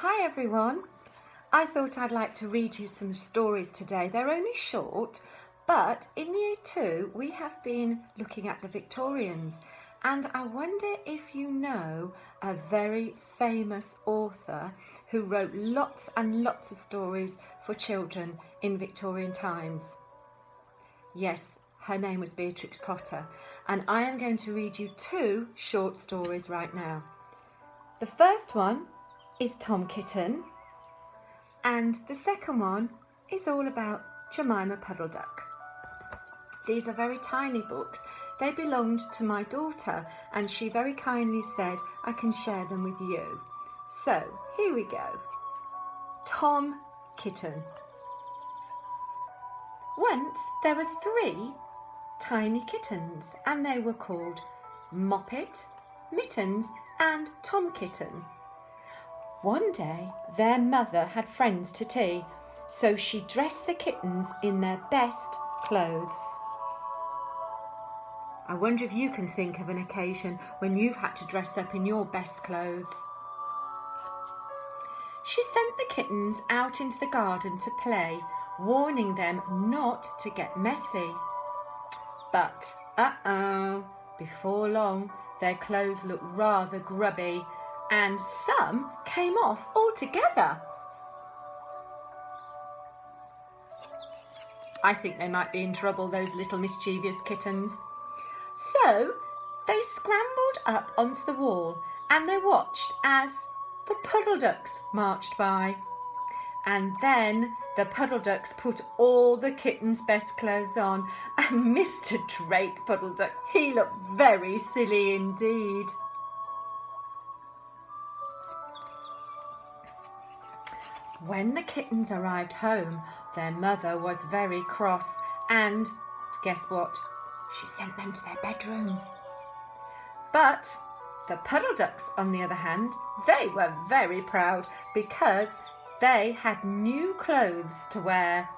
Hi everyone. I thought I'd like to read you some stories today. They're only short, but in year 2 we have been looking at the Victorians, and I wonder if you know a very famous author who wrote lots and lots of stories for children in Victorian times. Yes, her name was Beatrix Potter, and I am going to read you 2 short stories right now. The first one is Tom Kitten, and the second one is all about Jemina Puddle Duck. These are very tiny books. They belonged to my daughter, and she very kindly said I can share them with you. So here we go. Tom Kitten. Once there were 3 tiny kittens, and they were called Moppet, Mittens and Tom Kitten. One day their mother had friends to tea, so she dressed the kittens in their best clothes. I wonder if you can think of an occasion when you've had to dress up in your best clothes. She sent the kittens out into the garden to play, warning them not to get messy. But, before long their clothes looked rather grubby, and some came off altogether. I think they might be in trouble, those little mischievous kittens. So they scrambled up onto the wall and they watched as the Puddle Ducks marched by. And then the Puddle Ducks put all the kittens' best clothes on, and Mr. Drake Puddle Duck, he looked very silly indeed. When the kittens arrived home, their mother was very cross, and guess what? She sent them to their bedrooms. But the Puddle Ducks, on the other hand, they were very proud because they had new clothes to wear.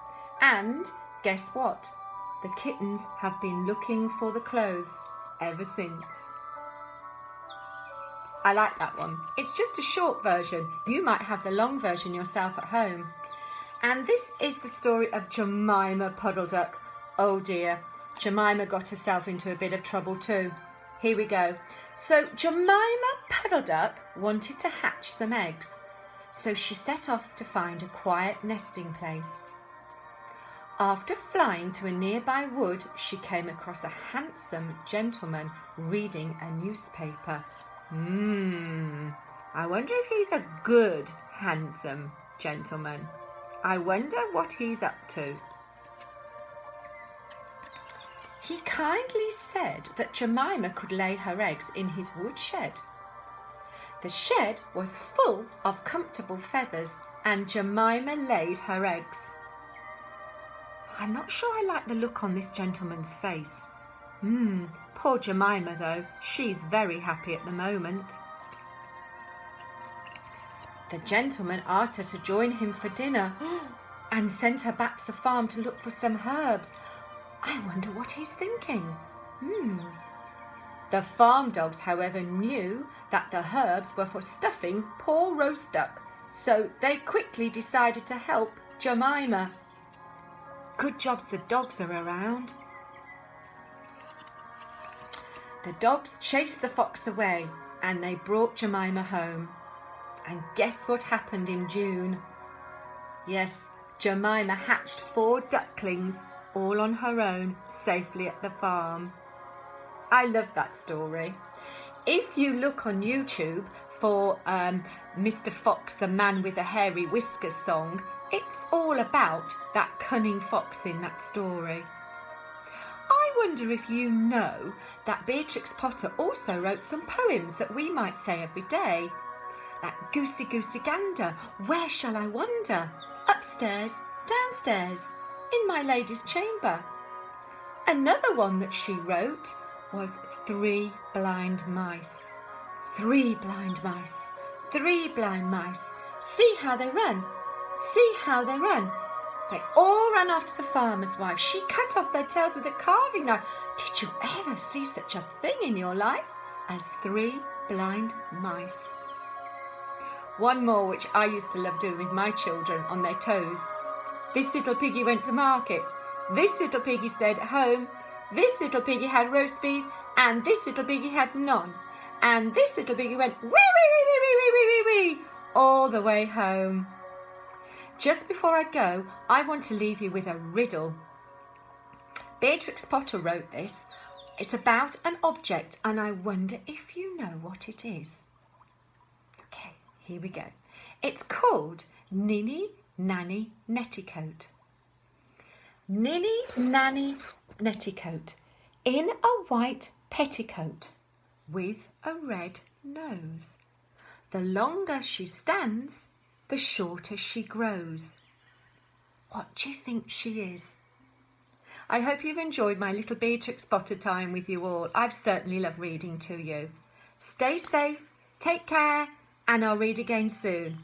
And guess what? The kittens have been looking for the clothes ever since. I like that one. It's just a short version. You might have the long version yourself at home. And this is the story of Jemina Puddle Duck. Oh dear, Jemima got herself into a bit of trouble too. Here we go. So Jemina Puddle Duck wanted to hatch some eggs. So she set off to find a quiet nesting place. After flying to a nearby wood, she came across a handsome gentleman reading a newspaper. I wonder if he's a good, handsome gentleman. I wonder what he's up to. He kindly said that Jemima could lay her eggs in his woodshed. The shed was full of comfortable feathers, and Jemima laid her eggs. I'm not sure I like the look on this gentleman's face. Poor Jemima though, she's very happy at the moment. The gentleman asked her to join him for dinner and sent her back to the farm to look for some herbs. I wonder what he's thinking. The farm dogs, however, knew that the herbs were for stuffing poor roast duck, so they quickly decided to help Jemima. Good jobs the dogs are around. The dogs chased the fox away and they brought Jemima home. And guess what happened in June? Yes, Jemima hatched 4 ducklings all on her own safely at the farm. I love that story. If you look on YouTube for Mr. Fox, the Man with the Hairy Whiskers song, it's all about that cunning fox in that story. I wonder if you know that Beatrix Potter also wrote some poems that we might say every day. Like Goosey Goosey Gander, where shall I wander? Upstairs, downstairs, in my lady's chamber. Another one that she wrote was 3 blind mice. 3 blind mice, 3 blind mice. See how they run, see how they run. They all ran after the farmer's wife. She cut off their tails with a carving knife. Did you ever see such a thing in your life as 3 blind mice? One more which I used to love doing with my children on their toes. This little piggy went to market. This little piggy stayed at home. This little piggy had roast beef, and this little piggy had none. And this little piggy went wee, wee, wee, wee, wee, wee, wee, wee, wee, all the way home. Just before I go, I want to leave you with a riddle. Beatrix Potter wrote this. It's about an object, and I wonder if you know what it is. Okay, here we go. It's called Ninny Nanny Netticoat. Ninny Nanny Netticoat in a white petticoat with a red nose. The longer she stands, the shorter she grows. What do you think she is? I hope you've enjoyed my little Beatrix Potter time with you all. I've certainly loved reading to you. Stay safe, take care, and I'll read again soon.